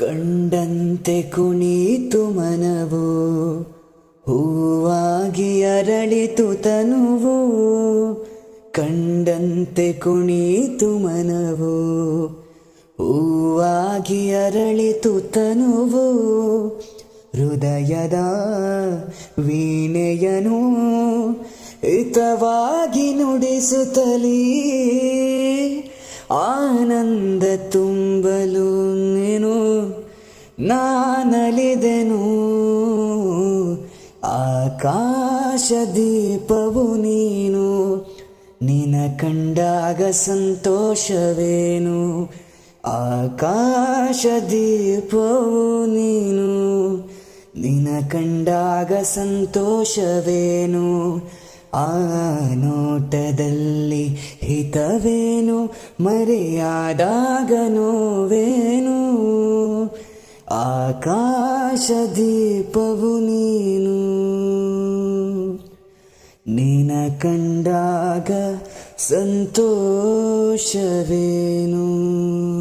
ಕಂಡಂತೆ ಕುಣಿತು ಮನವು, ಹೂವಾಗಿ ಅರಳಿತು ತನುವು. ಕಂಡಂತೆ ಕುಣಿತು ಮನವು, ಹೂವಾಗಿ ಅರಳಿತು ತನುವು. ಹೃದಯದ ವೀಣೆಯನು ಹಿತವಾಗಿ ನುಡಿಸುತ್ತಲೀ, ಆನಂದ ತುಂಬಲು ನೀನು ನಾನಲಿದೆನು. ಆಕಾಶ ದೀಪವು ನೀನು, ನಿನ ಕಂಡಾಗ ಸಂತೋಷವೇನು. ಆಕಾಶ ದೀಪವು ನೀನು, ನಿನ ಕಂಡಾಗ ಸಂತೋಷವೇನು. ಆ ನೋಟದಲ್ಲಿ ಹಿತವೇನು, ಮರೆಯಾದಾಗ ನೋವೇನು. ಆಕಾಶ ದೀಪವು ನೀನು, ನಿನ ಕಂಡಾಗ ಸಂತೋಷವೇನು.